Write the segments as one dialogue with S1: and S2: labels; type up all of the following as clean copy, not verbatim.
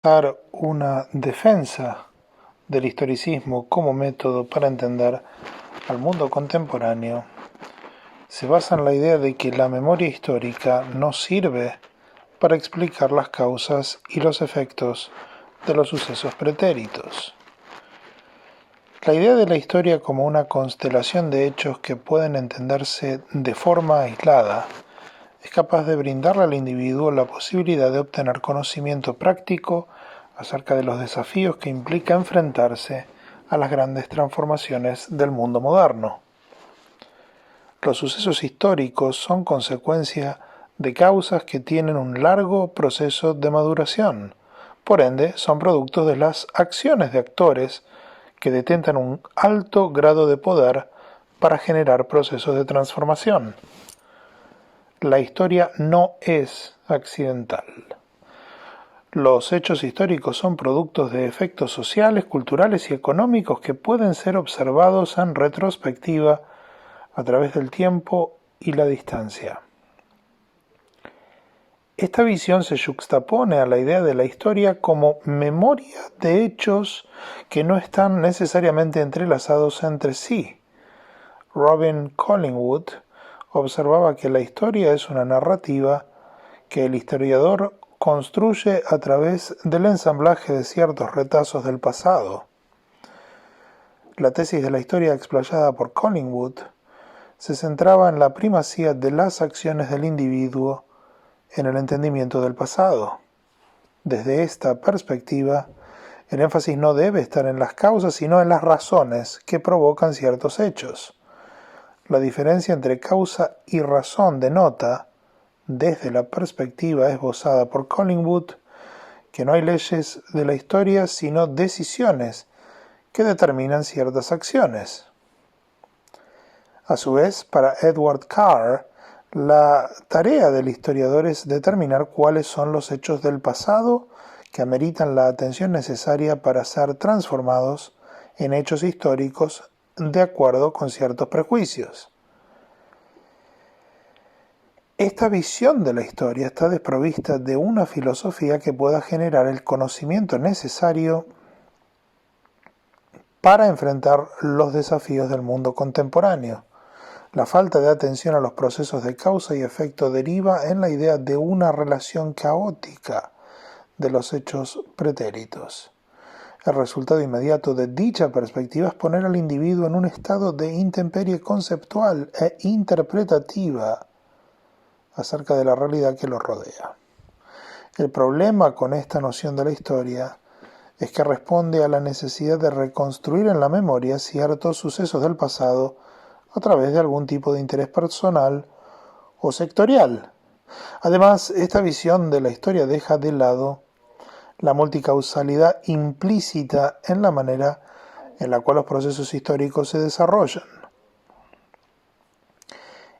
S1: Dar una defensa del historicismo como método para entender al mundo contemporáneo se basa en la idea de que la memoria histórica no sirve para explicar las causas y los efectos de los sucesos pretéritos. La idea de la historia como una constelación de hechos que pueden entenderse de forma aislada es capaz de brindarle al individuo la posibilidad de obtener conocimiento práctico acerca de los desafíos que implica enfrentarse a las grandes transformaciones del mundo moderno. Los sucesos históricos son consecuencia de causas que tienen un largo proceso de maduración. Por ende, son productos de las acciones de actores que detentan un alto grado de poder para generar procesos de transformación. La historia no es accidental. Los hechos históricos son productos de efectos sociales, culturales y económicos que pueden ser observados en retrospectiva a través del tiempo y la distancia. Esta visión se yuxtapone a la idea de la historia como memoria de hechos que no están necesariamente entrelazados entre sí. Robin Collingwood observaba que la historia es una narrativa que el historiador construye a través del ensamblaje de ciertos retazos del pasado. La tesis de la historia explayada por Collingwood se centraba en la primacía de las acciones del individuo en el entendimiento del pasado. Desde esta perspectiva, el énfasis no debe estar en las causas, sino en las razones que provocan ciertos hechos. La diferencia entre causa y razón denota, desde la perspectiva esbozada por Collingwood, que no hay leyes de la historia, sino decisiones que determinan ciertas acciones. A su vez, para Edward Carr, la tarea del historiador es determinar cuáles son los hechos del pasado que ameritan la atención necesaria para ser transformados en hechos históricos de acuerdo con ciertos prejuicios. Esta visión de la historia está desprovista de una filosofía que pueda generar el conocimiento necesario para enfrentar los desafíos del mundo contemporáneo. La falta de atención a los procesos de causa y efecto deriva en la idea de una relación caótica de los hechos pretéritos. El resultado inmediato de dicha perspectiva es poner al individuo en un estado de intemperie conceptual e interpretativa acerca de la realidad que lo rodea. El problema con esta noción de la historia es que responde a la necesidad de reconstruir en la memoria ciertos sucesos del pasado a través de algún tipo de interés personal o sectorial. Además, esta visión de la historia deja de lado la multicausalidad implícita en la manera en la cual los procesos históricos se desarrollan.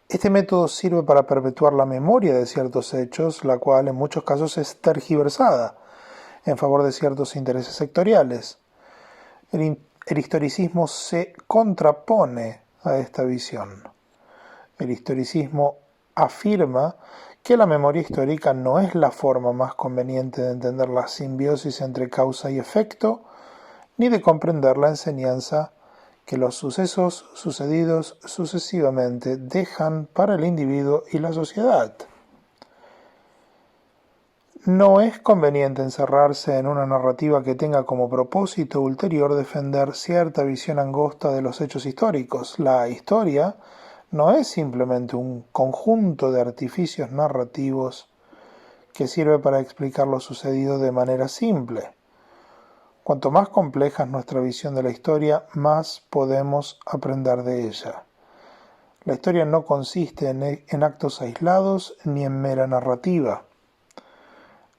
S1: Este método sirve para perpetuar la memoria de ciertos hechos, la cual en muchos casos es tergiversada en favor de ciertos intereses sectoriales. El historicismo se contrapone a esta visión. El historicismo afirma que la memoria histórica no es la forma más conveniente de entender la simbiosis entre causa y efecto, ni de comprender la enseñanza que los sucesos sucedidos sucesivamente dejan para el individuo y la sociedad. No es conveniente encerrarse en una narrativa que tenga como propósito ulterior defender cierta visión angosta de los hechos históricos. La historia no es simplemente un conjunto de artificios narrativos que sirve para explicar lo sucedido de manera simple. Cuanto más compleja es nuestra visión de la historia, más podemos aprender de ella. La historia no consiste en actos aislados ni en mera narrativa.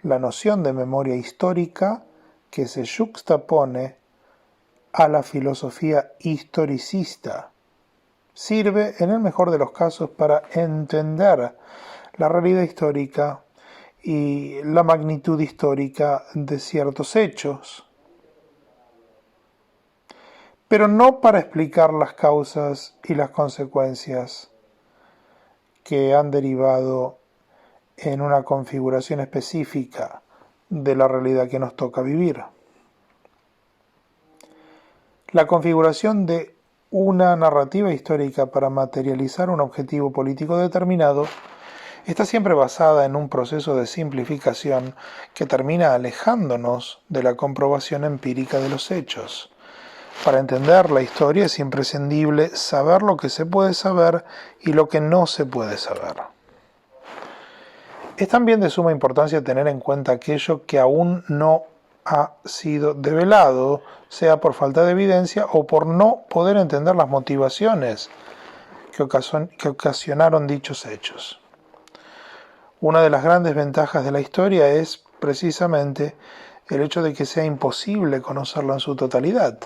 S1: La noción de memoria histórica que se yuxtapone a la filosofía historicista sirve en el mejor de los casos para entender la realidad histórica y la magnitud histórica de ciertos hechos, pero no para explicar las causas y las consecuencias que han derivado en una configuración específica de la realidad que nos toca vivir. La configuración de una narrativa histórica para materializar un objetivo político determinado está siempre basada en un proceso de simplificación que termina alejándonos de la comprobación empírica de los hechos. Para entender la historia es imprescindible saber lo que se puede saber y lo que no se puede saber. Es también de suma importancia tener en cuenta aquello que aún no ha sido develado, sea por falta de evidencia o por no poder entender las motivaciones que ocasionaron dichos hechos. Una de las grandes ventajas de la historia es precisamente el hecho de que sea imposible conocerla en su totalidad.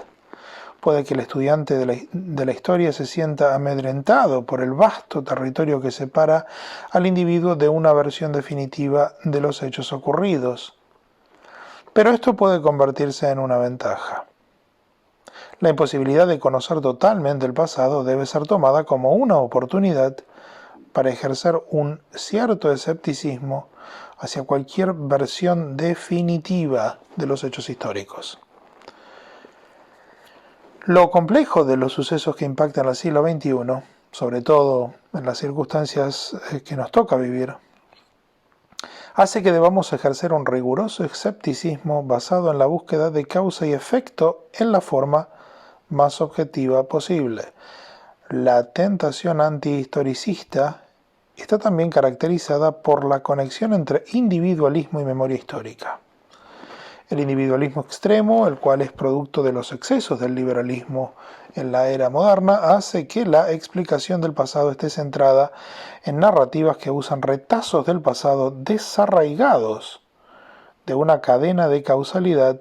S1: Puede que el estudiante de la historia se sienta amedrentado por el vasto territorio que separa al individuo de una versión definitiva de los hechos ocurridos. Pero esto puede convertirse en una ventaja. La imposibilidad de conocer totalmente el pasado debe ser tomada como una oportunidad para ejercer un cierto escepticismo hacia cualquier versión definitiva de los hechos históricos. Lo complejo de los sucesos que impactan al siglo XXI, sobre todo en las circunstancias que nos toca vivir, hace que debamos ejercer un riguroso escepticismo basado en la búsqueda de causa y efecto en la forma más objetiva posible. La tentación antihistoricista está también caracterizada por la conexión entre individualismo y memoria histórica. El individualismo extremo, el cual es producto de los excesos del liberalismo en la era moderna, hace que la explicación del pasado esté centrada en narrativas que usan retazos del pasado desarraigados de una cadena de causalidad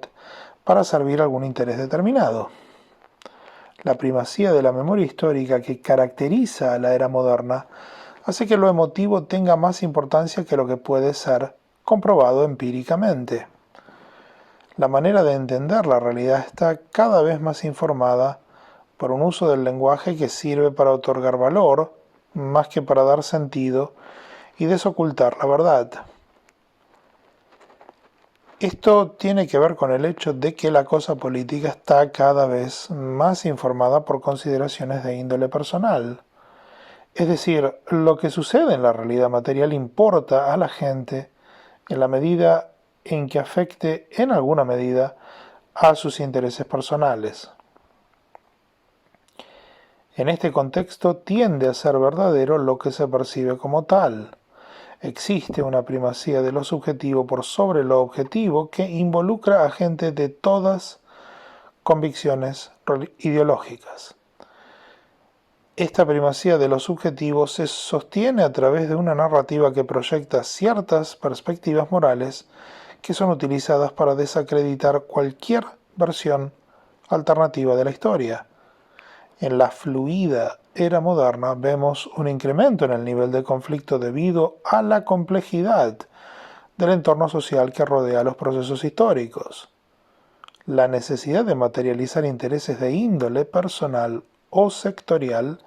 S1: para servir algún interés determinado. La primacía de la memoria histórica que caracteriza a la era moderna hace que lo emotivo tenga más importancia que lo que puede ser comprobado empíricamente. La manera de entender la realidad está cada vez más informada por un uso del lenguaje que sirve para otorgar valor, más que para dar sentido y desocultar la verdad. Esto tiene que ver con el hecho de que la cosa política está cada vez más informada por consideraciones de índole personal. Es decir, lo que sucede en la realidad material importa a la gente en la medida en que afecte en alguna medida a sus intereses personales. En este contexto tiende a ser verdadero lo que se percibe como tal. Existe una primacía de lo subjetivo por sobre lo objetivo que involucra a gente de todas convicciones ideológicas. Esta primacía de lo subjetivo se sostiene a través de una narrativa que proyecta ciertas perspectivas morales que son utilizadas para desacreditar cualquier versión alternativa de la historia. En la fluida era moderna vemos un incremento en el nivel de conflicto debido a la complejidad del entorno social que rodea los procesos históricos. La necesidad de materializar intereses de índole personal o sectorial,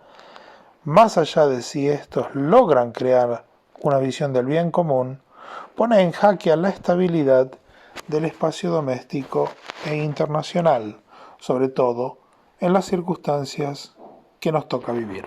S1: más allá de si estos logran crear una visión del bien común, pone en jaque a la estabilidad del espacio doméstico e internacional, sobre todo en las circunstancias que nos toca vivir.